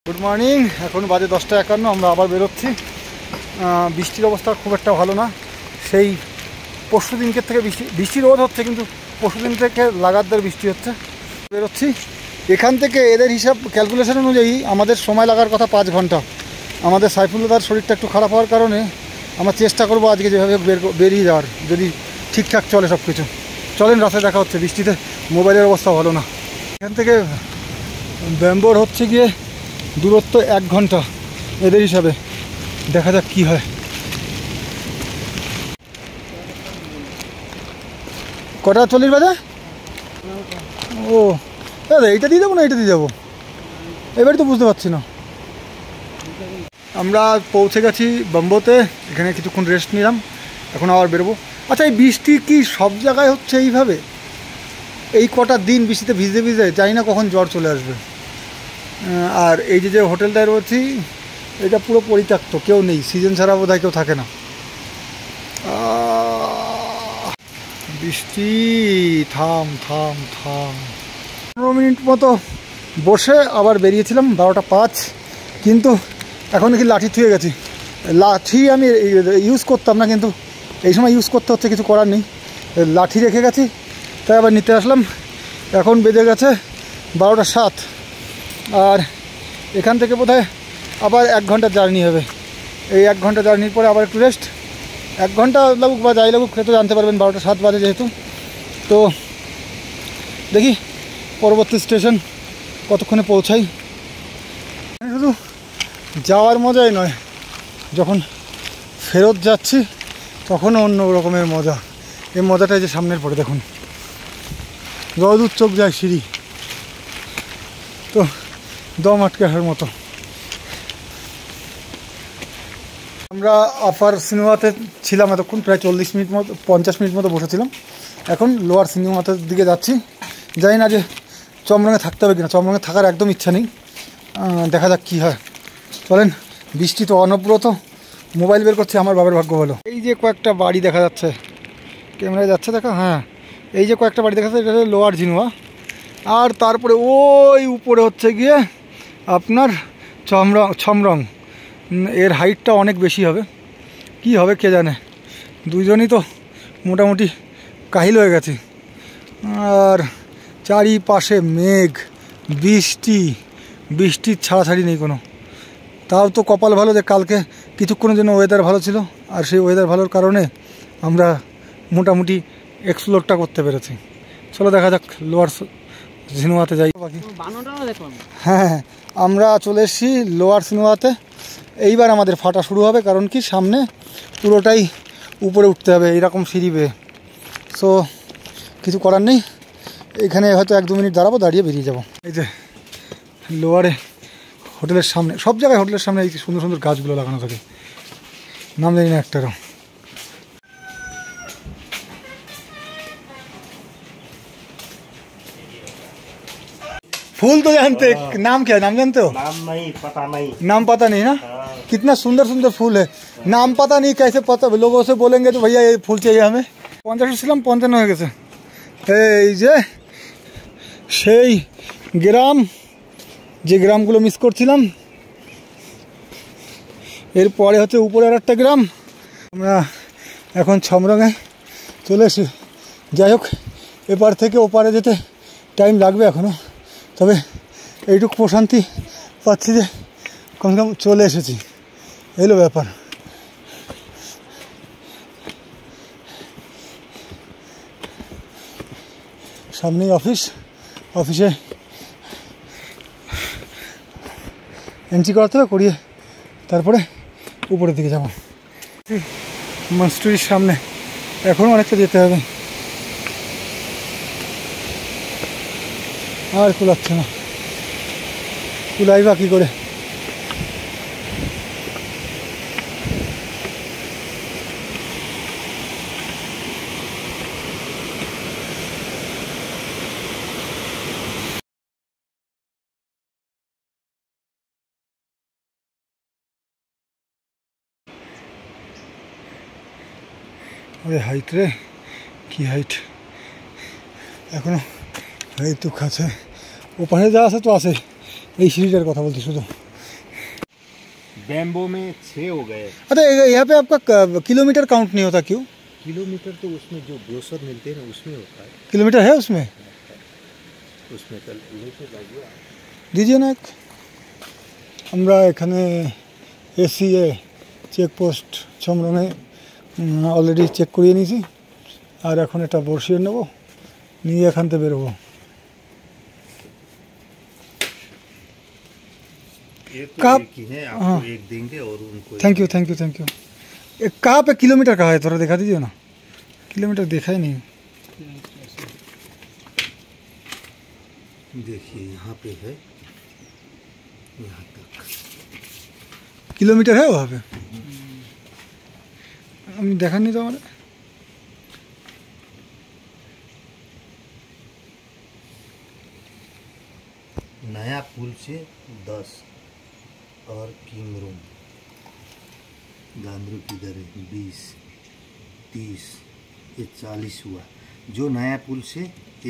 Good morning. এখন বাজে 10:51। আমরা আবার বেরোচ্ছি। বৃষ্টির অবস্থা খুব একটা ভালো না। সেই পরশু দিনকের থেকে বৃষ্টি রোদ হচ্ছে, কিন্তু পরশু দিন থেকে লাগাতার বৃষ্টি হচ্ছে। বেরোচ্ছি এখান থেকে। এদের হিসাব ক্যালকুলেশন অনুযায়ী আমাদের সময় লাগার কথা 5 ঘন্টা। আমাদের সাইফুল্লাহর শরীরটা একটু খারাপ হওয়ার কারণে আমরা চেষ্টা করবো আজকে যেভাবে বেরিয়ে যাওয়ার, যদি ঠিকঠাক চলে সব কিছু। চলেন, রাস্তায় দেখা হচ্ছে। বৃষ্টিতে মোবাইলের অবস্থা ভালো না। এখান থেকে ব্যাম্বোর হচ্ছে গিয়ে দূরত্ব 1 ঘন্টা এদের হিসাবে। দেখা যাক কি হয়। কটা 40 বাজে? ও দাদা, এইটা দিয়ে যাবো না এইটা দিয়ে যাবো? এবারে তো বুঝতে পারছি না। আমরা পৌঁছে গেছি বম্বোতে। এখানে কিছুক্ষণ রেস্ট নিলাম, এখন আবার বেরোবো। আচ্ছা, এই বৃষ্টি কি সব জায়গায় হচ্ছে এইভাবে? এই কটা দিন বৃষ্টিতে ভিজে ভিজে জানি না কখন জ্বর চলে আসবে। আর এই যে হোটেলটায় রয়েছি, এটা পুরো পরিত্যক্ত, কেউ নেই। সিজন ছাড়া বোধহয় কেউ থাকে না। বৃষ্টি থাম থাম থাম। 15 মিনিট মতো বসে আবার বেরিয়েছিলাম 12:05। কিন্তু এখন কি লাঠি থুয়ে গেছি। লাঠি আমি ইউজ করতাম না, কিন্তু এই সময় ইউজ করতে হচ্ছে, কিছু করার নেই। লাঠি রেখে গেছি, তাই আবার নিতে আসলাম। এখন বেজে গেছে 12:07। আর এখান থেকে বোধহয় আবার 1 ঘন্টার জার্নি হবে। এই 1 ঘন্টা জার্নির পরে আবার একটু রেস্ট। 1 ঘন্টা লাগুক বা যাই লাগুক, খেতে জানতে পারবেন 12:07 বাজে যেহেতু। তো দেখি পরবর্তী স্টেশন কতক্ষণে পৌঁছাই। শুধু যাওয়ার মজাই নয়, যখন ফেরত যাচ্ছি তখনও অন্য রকমের মজা। এই মজাটাই যে সামনের পরে দেখুন, যতদূর চোখ যায় সিঁড়ি, তো দম আটকে আসার মতো। আমরা আপার সিনেমাতে ছিলাম এতক্ষণ, প্রায় 40 মিনিট মতো 50 মিনিট মতো বসেছিলাম। এখন লোয়ার সিনেমাতের দিকে যাচ্ছি। জানি না যে চমরঙে থাকতে হবে কিনা। চমরঙে থাকার একদম ইচ্ছা নেই, দেখা যাক কী হয়। চলেন। বৃষ্টি তো অনবরত। মোবাইল বের করছে, আমার বাবার ভাগ্য ভালো। এই যে কয়েকটা বাড়ি দেখা যাচ্ছে, ক্যামেরায় যাচ্ছে দেখা। হ্যাঁ, এই যে কয়েকটা বাড়ি দেখা যাচ্ছে, এটা হলো লোয়ার জিনুয়া। আর তারপরে ওই উপরে হচ্ছে গিয়ে আপনার ছমরং। এর হাইটটা অনেক বেশি হবে। কি হবে কে জানে। দুজনই তো মোটামুটি কাহিল হয়ে গেছে। আর চারিপাশে মেঘ, বৃষ্টির ছাড়াছাড়ি নেই কোনো। তাও তো কপাল ভালো যে কালকে কিছুক্ষণের জন্য ওয়েদার ভালো ছিল, আর সেই ওয়েদার ভালোর কারণে আমরা মোটামুটি এক্সপ্লোরটা করতে পেরেছি। চলো দেখা যাক লোয়ার সিনেমাতে যাই। হ্যাঁ, আমরা চলে এসেছি লোয়ার সিনেমাতে। এইবার আমাদের ফাটা শুরু হবে, কারণ কি সামনে পুরোটাই উপরে উঠতে হবে এইরকম সিঁড়ি বেয়ে। সো কিছু করার নেই, এখানে হয়তো 1-2 মিনিট দাঁড়াবো, দাঁড়িয়ে বেরিয়ে যাব। এই যে লোয়ারে হোটেলের সামনে, সব জায়গায় হোটেলের সামনে এই সুন্দর সুন্দর গাছগুলো লাগানো থাকে, নাম জানি না একটারও। फूल तो जानते, नाम क्या है? नाम जानते हो? नाम नहीं, पता नहीं। नाम पता नहीं ना? कितना सुंदर सुंदर फूल है, नाम पता नहीं कैसे पता। लोगों से बोलेंगे तो भैया ये फूल चाहिए हमें। 50 ছিলাম 55 হয়ে গেছে। এই যে সেই গ্রাম, যে গ্রামগুলো মিস করছিলাম, এরপরে হচ্ছে উপরে আর একটা গ্রাম। আমরা এখন ছমরঙে চলে এসেছি। যাই হোক, এপার থেকে ওপারে যেতে টাইম লাগবে এখনও, তবে এইটুকু প্রশান্তি পাচ্ছি যে কমসে কম চলে এসেছি। এলো ব্যাপার। সামনেই অফিসে এন্ট্রি করাতে হবে, করিয়ে তারপরে উপরের দিকে যাবো। মনস্ট্রির সামনে এখনও অনেকটা যেতে হবে, আর কুলাচ্ছে না। কুলাই বা কী করে? ওরে হাইট রে, কি হাইট! এখনো এইটুক আছে। ওপাশে যা আছে তো আছে, এই সিঁড়িটার কথা বলছি শুধু। बैम्बो में 6 हो गए। अच्छा, यहाँ पे आपका किलोमीटर काउंट नहीं होता क्यों? किलोमीटर तो उसमें जो ब्रोशर मिलते हैं ना उसमें होता है। किलोमीटर है उसमें? उसमें कल दीजिए ना एक। আমরা এখানে এসিএ চেকপোস্ট ছমরঙে অলরেডি চেক করিয়ে নিয়েছি, আর এখন এটা বসিয়ে নেব, নিয়ে এখান থেকে বেরোবো। कब आपको एक देंगे और उनको thank you thank you thank you. कहाँ पे किलोमीटर कहाँ है, थोड़ा दिखा दीजिए ना। किलोमीटर देखा ही नहीं। देखिए यहाँ पे है, यहाँ तक किलोमीटर है वहाँ पे। हम देखा नहीं था हमारे। नया पुल से 10 और किंग रूम गांधरू किधर है 20 30 ये 40 हुआ। जो नया पुल से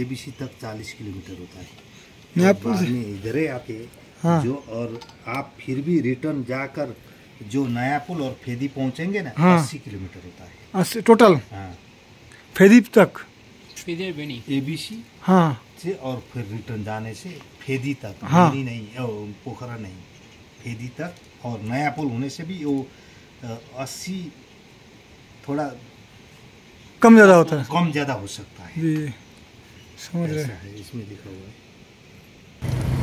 एबीसी तक 40 किलोमीटर होता है। नया पुल से इधर आके हाँ। जो और आप फिर भी रिटर्न जाकर जो नया पुल और फेदी पहुंचेंगे ना हाँ। 80 किलोमीटर होता है। 80 टोटल? हाँ फेदी तक एबीसी हाँ से और फिर रिटर्न जाने से फेदी तक हाँ। नहीं पोखरा नहीं फेदी तक। और नया पुल होने से भी वो 80 थोड़ा कम ज़्यादा होता है, कम ज़्यादा हो सकता है। जी समझ रहे ऐसा है, इसमें लिखा हुआ है।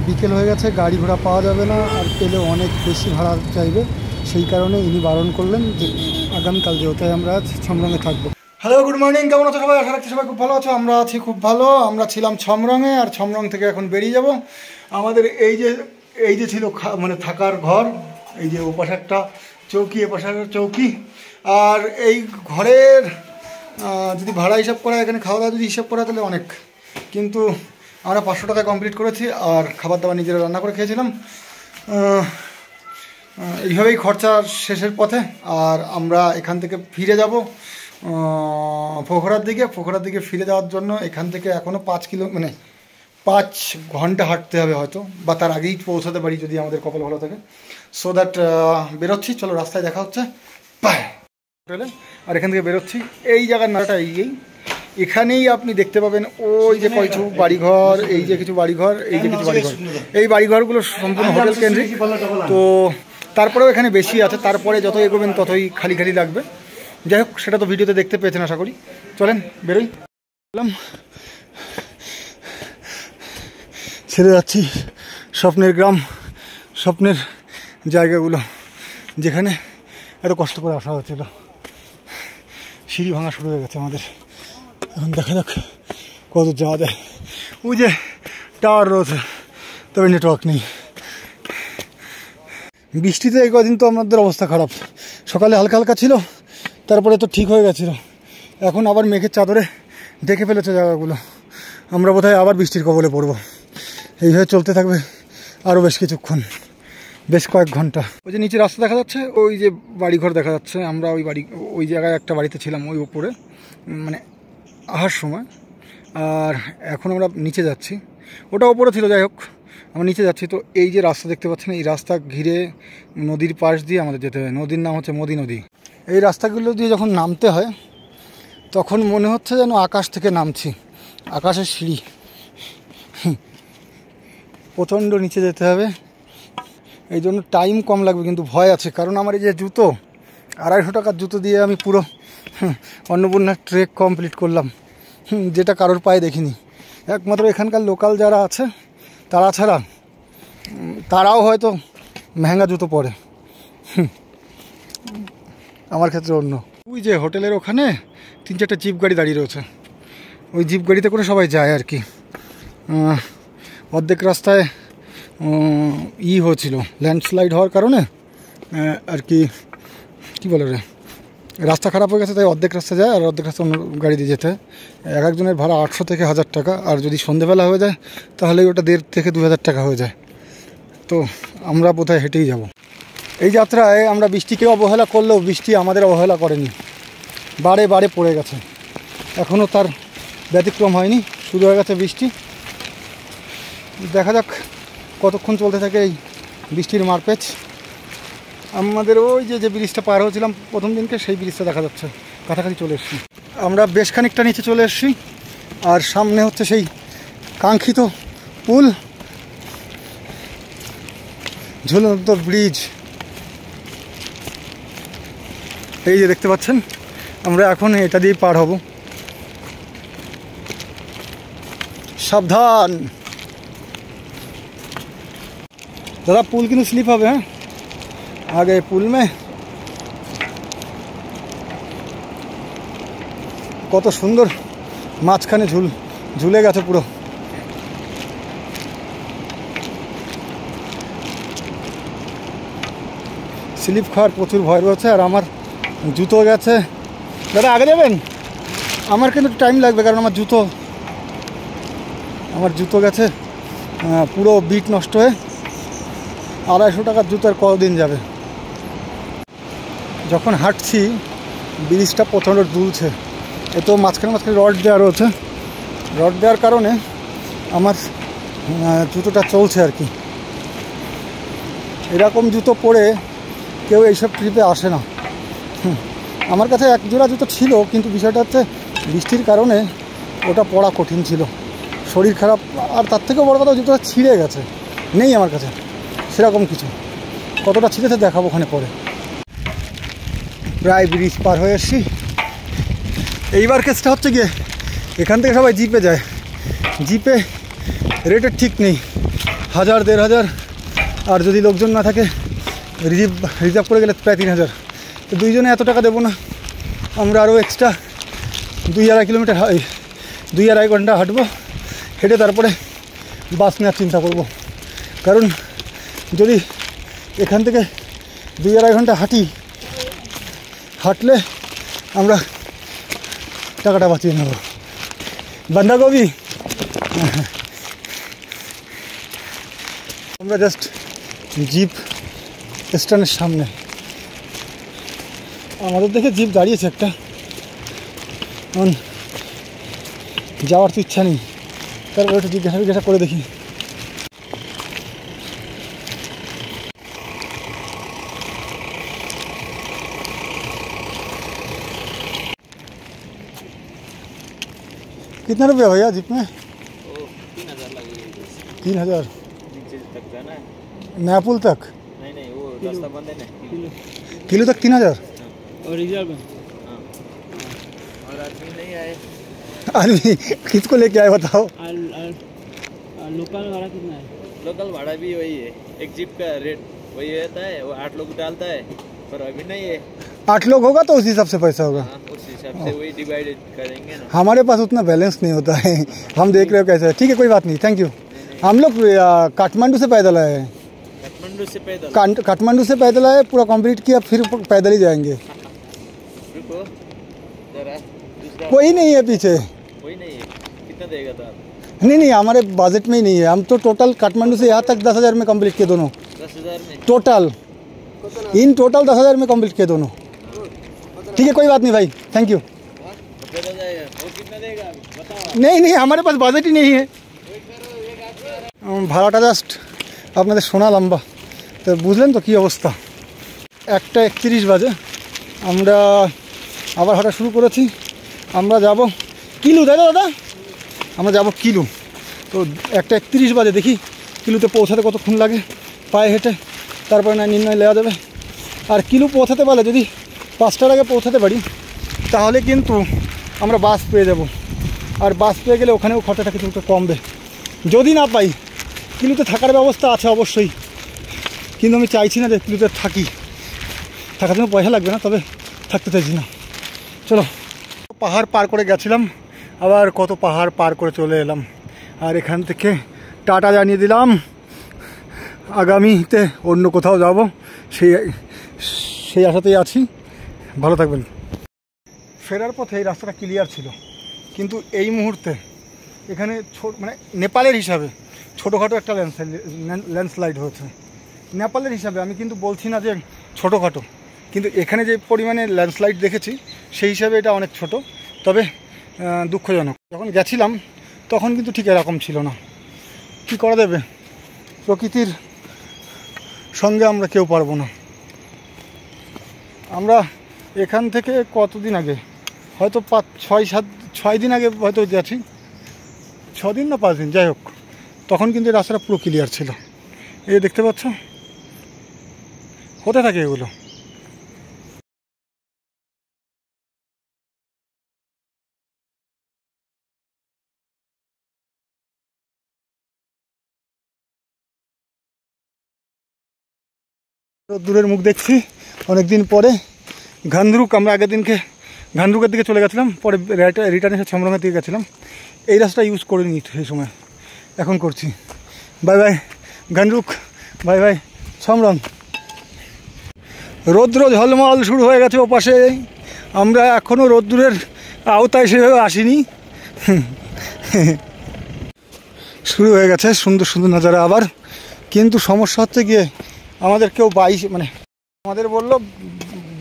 বিকেল হয়ে গেছে, গাড়ি ঘোড়া পাওয়া যাবে না, আর পেলে অনেক বেশি ভাড়া চাইবে, সেই কারণে ইনি বারণ করলেন যে আগামীকাল যেহেতু আমরা আজ ছমরঙে থাকবো। হ্যালো গুড মর্নিং, কেমন আছো সবাই? আশা রাখছি সবাই খুব ভালো আছো। আমরা আছি খুব ভালো। আমরা ছিলাম ছমরঙে, আর ছমরং থেকে এখন বেরিয়ে যাব। আমাদের এই যে ছিল মানে থাকার ঘর, এই যে ওপাশে একটা চৌকি, এপাশে একটা চৌকি, আর এই ঘরের যদি ভাড়া হিসাব করা, এখানে খাওয়া দাওয়া যদি হিসাব করা তাহলে অনেক, কিন্তু আমরা 500 টাকায় কমপ্লিট করেছি, আর খাবার দাবার নিজেরা রান্না করে খেয়েছিলাম। এইভাবেই খরচা শেষের পথে। আর আমরা এখান থেকে ফিরে যাব পোখরার দিকে ফিরে যাওয়ার জন্য এখান থেকে এখনও 5 ঘন্টা হাঁটতে হবে হয়তো, বা তার আগেই পৌঁছাতে পারি যদি আমাদের কপাল ভালো থাকে। সো দ্যাট বেরোচ্ছি, চলো রাস্তায় দেখা হচ্ছে বাই। আর এখান থেকে বেরোচ্ছি, এই জায়গার নামটা এখানেই আপনি দেখতে পাবেন ওই যে কিছু বাড়িঘর, এই যে কিছু বাড়িঘর, এই বাড়িঘরগুলো সম্পূর্ণ হোটেল কেন্দ্রিক। তো তারপরেও এখানে বেশি আছে, তারপরে যত এগোবেন ততই খালি খালি লাগবে। যাই হোক, সেটা তো ভিডিওতে দেখতে পেয়েছেন আশা করি। চলেন বেরোই। ছেড়ে যাচ্ছি স্বপ্নের গ্রাম, স্বপ্নের জায়গাগুলো, যেখানে এত কষ্ট করে আসা হয়েছিল। সিঁড়ি ভাঙা শুরু হয়ে গেছে আমাদের। এখন দেখা যাক কত যাওয়া যায়। ওই যে টাওয়ার রয়েছে, তবে নেটওয়ার্ক নেই। বৃষ্টিতে এই কদিন তো আমাদের অবস্থা খারাপ। সকালে হালকা হালকা ছিল, তারপরে তো ঠিক হয়ে গেছিলো, এখন আবার মেঘের চাদরে ঢেকে ফেলেছে জায়গাগুলো। আমরা বোধহয় আবার বৃষ্টির কবলে পড়বো। এইভাবে চলতে থাকবে আরও বেশ কিছুক্ষণ, বেশ কয়েক ঘন্টা। ওই যে নিচে রাস্তা দেখা যাচ্ছে, ওই যে বাড়িঘর দেখা যাচ্ছে। আমরা ওই জায়গায় একটা বাড়িতে ছিলাম, ওই উপরে মানে আসার সময়। আর এখন আমরা নিচে যাচ্ছি, ওটা ওপরে ছিল। যাই হোক, আমরা নিচে যাচ্ছি। তো এই যে রাস্তা দেখতে পাচ্ছেন, এই রাস্তা ঘিরে নদীর পাশ দিয়ে আমাদের যেতে হয়। নদীর নাম হচ্ছে মোদী নদী। এই রাস্তাগুলো দিয়ে যখন নামতে হয় তখন মনে হচ্ছে যেন আকাশ থেকে নামছি, আকাশের সিঁড়ি। প্রচণ্ড নিচে যেতে হবে, এই জন্য টাইম কম লাগবে, কিন্তু ভয় আছে। কারণ আমার এই যে জুতো, 250 টাকার জুতো দিয়ে আমি পুরো অন্নপূর্ণার ট্রেক কমপ্লিট করলাম, যেটা কারোর পায়ে দেখিনি। একমাত্র এখানকার লোকাল যারা আছে তারা ছাড়া, তারাও হয়তো মেহেঙ্গা জুতো পরে, আমার ক্ষেত্রে অন্য। ওই যে হোটেলের ওখানে 3-4টা জিপ গাড়ি দাঁড়িয়ে রয়েছে, ওই জিপ গাড়িতে করে সবাই যায় আর কি। অর্ধেক রাস্তায় হয়েছিল ল্যান্ডস্লাইড হওয়ার কারণে আর কি বলে রে, রাস্তা খারাপ হয়ে গেছে, তাই অর্ধেক রাস্তা যায়, আর অর্ধেক রাস্তা অন্য গাড়ি দিয়ে যেতে হয়। এক একজনের ভাড়া 800 থেকে 1000 টাকা, আর যদি সন্ধেবেলা হয়ে যায় তাহলে ওটা 1500 থেকে 2000 টাকা হয়ে যায়। তো আমরা বোধহয় হেঁটেই যাব। এই যাত্রায় আমরা বৃষ্টিকে অবহেলা করলেও বৃষ্টি আমাদের অবহেলা করেনি, বারে বারে পড়ে গেছে। এখনও তার ব্যতিক্রম হয়নি, শুরু হয়ে গেছে বৃষ্টি। দেখা যাক কতক্ষণ চলতে থাকে এই বৃষ্টির মারপ্যাচ। আমাদের ওই যে ব্রিজটা পার হয়েছিলাম প্রথম দিনকে, সেই ব্রিজটা দেখা যাচ্ছে, কাছাকাছি চলে এসেছি। আমরা বেশ খানিকটা নিচে চলে এসেছি, আর সামনে হচ্ছে সেই কাঙ্ক্ষিত পুল, ঝুলন্ত ব্রিজ। এই যে দেখতে পাচ্ছেন, আমরা এখন এটা দিয়েই পার হব। সাবধান दादा, पुल की स्लिप হবে। হ্যাঁ, आगे पुल में কত সুন্দর মাঝখানে ঝুলে গেছে পুরো। স্লিপ খাওয়ার প্রচুর ভয় রয়েছে, আর আমার জুতো গেছে। দাদা আগে যাবেন? আমার কিন্তু টাইম লাগবে, কারণ আমার জুতো গেছে পুরো বিট নষ্ট হয়ে। 250 টাকার জুতোর কতদিন যাবে। যখন হাঁটছি ব্রিজটা প্রচণ্ড দুলছে, এ তো মাঝখানে রড দেওয়া রয়েছে। রড দেওয়ার কারণে আমার জুতোটা চলছে আর কি। এরকম জুতো পরে কেউ এইসব ট্রিপে আসে না। আমার কাছে এক জোড়া জুতো ছিল, কিন্তু বিষয়টা হচ্ছে বৃষ্টির কারণে ওটা পরা কঠিন ছিল, শরীর খারাপ। আর তার থেকেও বড় কথা, জুতোটা ছিঁড়ে গেছে, নেই আমার কাছে সেরকম কিছু। কতটা ছিঁড়েছে দেখাবো ওখানে পরে। প্রায় ব্রিজ পার হয়ে এসছি। এইবার কেসটা হচ্ছে গিয়ে, এখান থেকে সবাই জিপে যায়। জিপে রেটের ঠিক নেই, 1000 1500, আর যদি লোকজন না থাকে রিজার্ভ করে গেলে প্রায় 3000। তো দুইজনে এত টাকা দেবো না, আমরা আরও এক্সট্রা 2-2.5 কিলোমিটার 2-2.5 ঘন্টা হাঁটবো। হেঁটে তারপরে বাস নেওয়ার চিন্তা করব। কারণ যদি এখান থেকে 2-2.5 ঘন্টা হাঁটলে আমরা টাকাটা বাঁচিয়ে নেব। বাঁধাকপি আমরা জাস্ট জিপ স্ট্যান্ডের সামনে, আমাদের দেখে জিপ দাঁড়িয়েছে একটা। এখন যাওয়ার তো ইচ্ছা নেই, তারপরে একটু জিজ্ঞাসা করে দেখি। कितना रुपया भैया जीप में? 3000 लगेगा। 3000 नीचे तक जाना है? नया पुल तक? नहीं वो रास्ता बंद है ना। किलो तक 3000? और रिजर्व में। हाँ, और आदमी नहीं आए। आदमी किसको लेके आए बताओ? लोकल भाड़ा कितना है? लोकल भाड़ा भी वही है, एक जीप का रेट वही रहता है, वो 8 लोग डालता है, पर अभी नहीं है। 8 लोग होगा तो उस हिसाब से पैसा होगा। हाँ, उस हिसाब से वही डिवाइडेड करेंगे ना। हमारे पास उतना बैलेंस नहीं होता है, हम देख रहे हो कैसे। ठीक है, कोई बात नहीं, थैंक यू। हम लोग काठमांडू से पैदल आए हैं। काठमांडू से पैदल आए, पूरा कंप्लीट किया, फिर पैदल ही जाएंगे। रुको जरा, कोई नहीं है पीछे। कोई नहीं है। कितना देगा था? नहीं, हमारे बजट में ही नहीं है। हम तो टोटल काठमांडू से यहाँ तक 10,000 में कंप्लीट किए दोनों। 10,000 में टोटल 10,000 में कंप्लीट किए दोनों। ठीक है, कोई बात नहीं भाई, थैंक यू। जाएगा वो कितना देगा बताओ? नहीं, हमारे पास बजट ही नहीं है। ভাড়াটা জাস্ট আপনাদের শোনালাম। বা তো বুঝলেন তো কী অবস্থা। 1:31 বাজে, আমরা আবার হাঁটা শুরু করেছি। আমরা যাব কিলু, তাই না দাদা? আমরা যাব কিলু। তো 1:31 বাজে, দেখি কিলুতে পৌঁছাতে কতক্ষণ লাগে পায়ে হেঁটে, তারপরে না নির্ণয় নেওয়া যাবে। আর কিলু পৌঁছাতে পারলে, যদি 5টার আগে পৌঁছাতে পারি, তাহলে কিন্তু আমরা বাস পেয়ে যাব। আর বাস পেয়ে গেলে ওখানেও খরচাটা কিছুটা কমবে। যদি না পাই, কিলুতে থাকার ব্যবস্থা আছে অবশ্যই, কিন্তু আমি চাইছি না যে কিলুতে থাকার জন্য পয়সা লাগবে না, তবে থাকতে চাইছি না। চলো, পাহাড় পার করে গেছিলাম, আবার কত পাহাড় পার করে চলে এলাম। আর এখান থেকে টাটা জানিয়ে দিলাম, আগামীতে অন্য কোথাও যাব, সেই আশাতেই আছি। ভালো থাকবেন। ফেরার পথে এই রাস্তাটা ক্লিয়ার ছিল, কিন্তু এই মুহূর্তে এখানে মানে নেপালের হিসাবে ছোটোখাটো একটা ল্যান্ডস্লাইড হয়েছে। নেপালের হিসাবে আমি কিন্তু বলছি না যে ছোটোখাটো, কিন্তু এখানে যে পরিমাণে ল্যান্ডস্লাইড দেখেছি সেই হিসাবে এটা অনেক ছোট, তবে দুঃখজনক। যখন গেছিলাম তখন কিন্তু ঠিক এরকম ছিল না। কী করা যাবে, প্রকৃতির সঙ্গে আমরা কেউ পারবো না। আমরা এখান থেকে কতদিন আগে, হয়তো 6 দিন আগে হয়তো গেছি, 6 দিন না 5 দিন, যাই হোক, তখন কিন্তু এই রাস্তাটা পুরো ক্লিয়ার ছিল। এই দেখতে পাচ্ছ, হতে থাকে এগুলো। দূরের মুখ দেখছি অনেক দিন পরে। ঘান্দরুক, আমরা আগের দিনকে ঘান্দরুকের দিকে চলে গেছিলাম, পরে রিটার্ন এসে ছমরঙের দিকে গেছিলাম। এই রাস্তা ইউজ করে নিই সেই সময়, এখন করছি। Bye bye Ghandruk, bye bye Chhomrong. রৌদ্র ঝলমল শুরু হয়ে গেছে ওপাশে, আমরা এখনও রৌদ্রের আওতায় সেভাবে আসিনি। শুরু হয়ে গেছে সুন্দর সুন্দর নজারা আবার, কিন্তু সমস্যা হচ্ছে গিয়ে আমাদের কেউ আমাদের বললো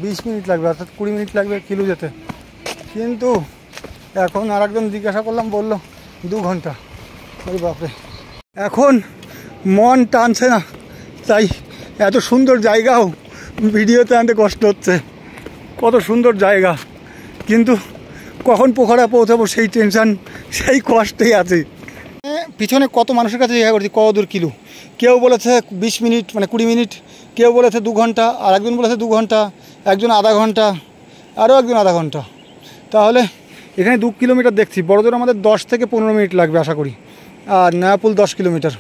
20 মিনিট লাগবে, অর্থাৎ 20 মিনিট লাগবে কিলো যেতে, কিন্তু এখন আর একজন জিজ্ঞাসা করলাম, বললো 2 ঘন্টা। ওই বাপরে, এখন মন টানছে না, তাই এত সুন্দর জায়গাও ভিডিওতে আনতে কষ্ট হচ্ছে। কত সুন্দর জায়গা, কিন্তু কখন পোখরা পৌঁছাবো সেই টেনশান, সেই কষ্টেই আছে। পিছনে কত মানুষের কাছে জিজ্ঞাসা করছি কত দূর কিলো, কেউ বলেছে 20 মিনিট 20 মিনিট, কেউ বলেছে 2 ঘন্টা, আর একজন বলেছে 2 ঘন্টা, একজন আধা ঘন্টা, আরও একজন আধা ঘন্টা। তাহলে এখানে 2 কিলোমিটার দেখছি, বড়জোর আমাদের 10 থেকে 15 মিনিট লাগবে আশা করি, আর নয়াপুল 10 কিলোমিটার।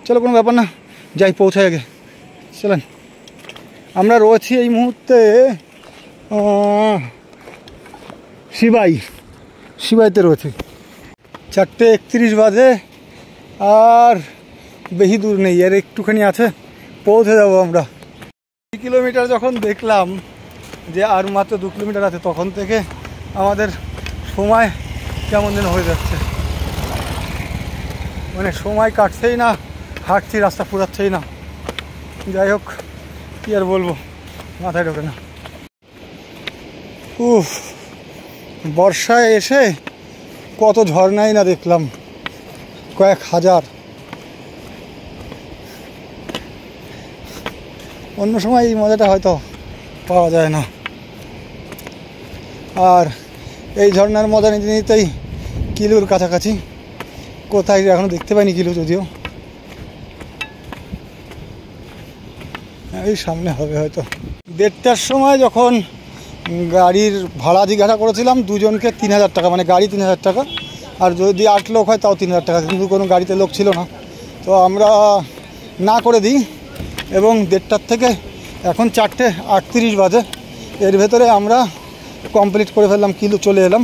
চলো কোনো ব্যাপার না, যাই পৌঁছায় আগে, চলেন। আমরা রয়েছি এই মুহূর্তে শিবাইতে রয়েছি, 4:31 বাজে, আর বেশি দূর নেই, আর একটুখানি আছে, পৌঁছে যাবো আমরা। 2 কিলোমিটার যখন দেখলাম যে আর মাত্র 2 কিলোমিটার আছে, তখন থেকে আমাদের সময় কেমন যেন হয়ে যাচ্ছে, সময় কাটছেই না, হাঁটছি রাস্তা ফুরাচ্ছেই না। যাই হোক, কি আর বলবো, মাথায় ঢোকে না। উফ, বর্ষায় এসে কত ঝর্ণাই না দেখলাম, কয়েক হাজার। অন্য সময় এই মজাটা হয়তো পাওয়া যায় না। আর এই ঝর্ণার মজা নিতে নিতেই কিলুর কাছাকাছি, কোথায় এখনো দেখতে পাইনি কিলু, যদিও এই সামনে হবে হয়তো। 1:30টার সময় যখন গাড়ির ভাড়া জিজ্ঞাসা করেছিলাম, দুজনকে 3000 টাকা, গাড়ি 3000 টাকা, আর যদি 8 লোক হয় তাও 3000 টাকা, কিন্তু কোনো গাড়িতে লোক ছিল না, তো আমরা না করে দিই। এবং 1:30টার থেকে এখন 4:38 বাজে, এর ভেতরে আমরা কমপ্লিট করে ফেললাম, কিলো চলে এলাম,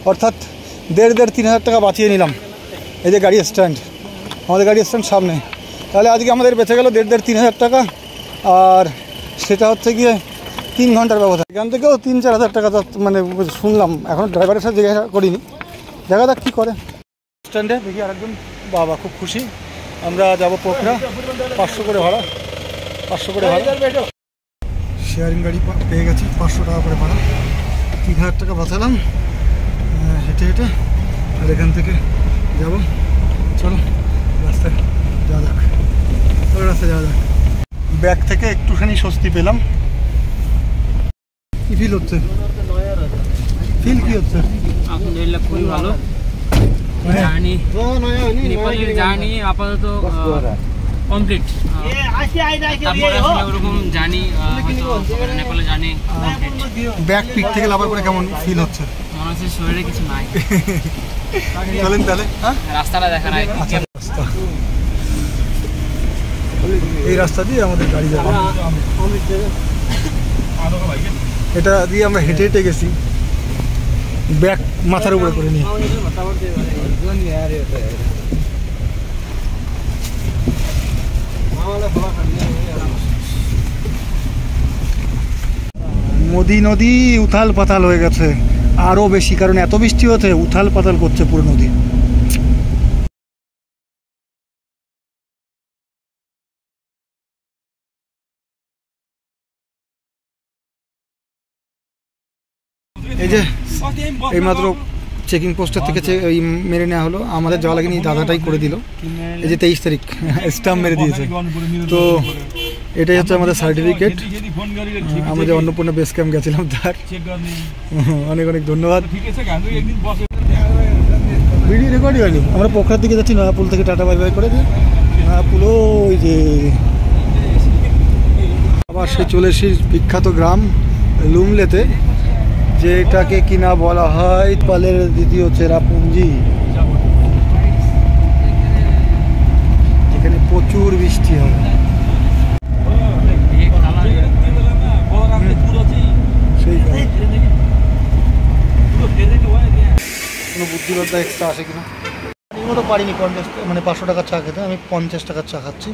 অর্থাৎ 1.5-3,000 টাকা বাঁচিয়ে নিলাম। এই যে গাড়ি স্ট্যান্ড, আমাদের গাড়ি স্ট্যান্ড সামনে, তাহলে আজকে আমাদের বেঁচে গেল 1.5-3,000 টাকা, আর সেটা হচ্ছে গিয়ে 3 ঘন্টার ব্যবধান। এখান থেকেও 3-4 হাজার টাকা শুনলাম, এখন ড্রাইভারের সাথে জিজ্ঞাসা করিনি, দেখা যাক কী করে। স্ট্যান্ডে দেখি আরেকজন, বাবা খুব খুশি, আমরা যাবো পোখরা, 500 করে ভাড়া, 500 করে ভাড়া। শেয়ারিং গাড়ি পেয়ে গেছি, 500 টাকা করে ভাড়া, 3,000 টাকা বাঁচালাম হেঁটে হেঁটে। আর এখান থেকে যাব, চলো রাস্তায় যাওয়া যাক, রাস্তায় যাওয়া যাক। ব্যাগ থেকে একটুখানি স্বস্তি পেলাম। কি ফিল হচ্ছে? ফিল কি হচ্ছে? আলহামদুলিল্লাহ খুবই ভালো। জার্নি, নেপালের জার্নি আপাতত কমপ্লিট। তারপরে আসলে ওরকম জার্নি হয়তো নেপালে জার্নি ব্যাগ পিক থেকে লাভার করে কেমন ফিল হচ্ছে? মনে হচ্ছে শরীরে কিছু নাই। চলেন তাহলে, রাস্তাটা দেখা নাই। রাস্তা, এই রাস্তা দিয়ে আমাদের গাড়ি যাবে, এটা দিয়ে আমরা হেঁটে হেঁটে গেছি, ব্যাগ মাথার উপরে করে নিয়ে। মোদি নদী উথাল পাতাল হয়ে গেছে, আরো বেশি, কারণ এত বৃষ্টি হচ্ছে, উথাল পাতাল করছে পুরো নদী। এই যে এইমাত্র চেকিং পোস্টের থেকে ওই মেরে নেওয়া হলো, আমাদের যাওয়া লাগেনি, দাদাটাই করে দিল। এই যে 23 তারিখ স্টাম্প মেরে দিয়েছে। তো এটাই হচ্ছে আমাদের সার্টিফিকেট। আমরা যে অন্নপূর্ণা বেস ক্যাম্প গেছিলাম তার। অনেক অনেক ধন্যবাদ। ভিডিও রেকর্ডই হয়নি। আমরা পোখরার দিকে যাচ্ছি, নয়াপুল থেকে টাটা বাই বাই করে দিই। নয়াপুল ওই যে আবার সে চলে এসেছি বিখ্যাত গ্রাম লুমলেতে, যেটাকে কিনা বলা হয় পালের দ্বিতীয় চেরাপুঞ্জি, যেখানে প্রচুর বৃষ্টি হয়। কোনো বুদ্ধিলতা এক্সট্রা আসে কিনা এই মতো পারিনি 50 মানে 500 টাকার চা খেতে, আমি 50 টাকার চা খাচ্ছি।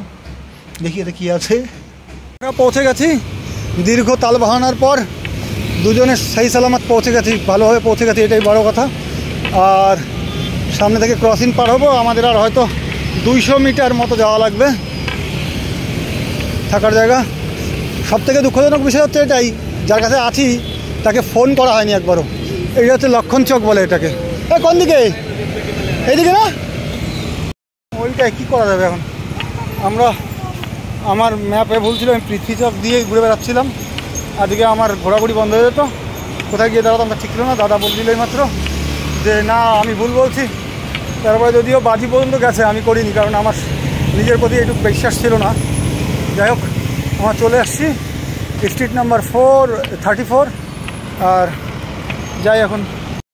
দেখি এতে কী আছে। পৌঁছে গেছি দীর্ঘ তালবাহানার পর, দুজনে সেই সালামত পৌঁছে গেছি, ভালোভাবে পৌঁছে গেছি, এটাই বড় কথা। আর সামনে থেকে ক্রসিং পার হবো, আমাদের আর হয়তো 200 মিটার মতো যাওয়া লাগবে থাকার জায়গা। সবথেকে দুঃখজনক বিষয় হচ্ছে এটাই, যার কাছে আছি তাকে ফোন করা হয়নি একবারও। এই হচ্ছে লক্ষণ চক বলে এটাকে। কোন দিকে? এইদিকে না? ওইটাই কী করা যাবে এখন। আমার ম্যাপে ভুল ছিল, আমি পৃথ্বী চক দিয়ে ঘুরে বেড়াচ্ছিলাম। আজকে আমার ঘোরাঘুরি বন্ধ হয়ে যেত, কোথায় গিয়ে দাঁড়াতাম তা ঠিক ছিল না। দাদা বল দিল মাত্র যে না আমি ভুল বলছি। তারপরে যদিও বাজি পর্যন্ত গেছে, আমি করিনি, কারণ আমার নিজের প্রতি একটু বিশ্বাস ছিল না। যাই হোক, আমার চলে আসছি স্ট্রিট নাম্বার 34। আর যাই এখন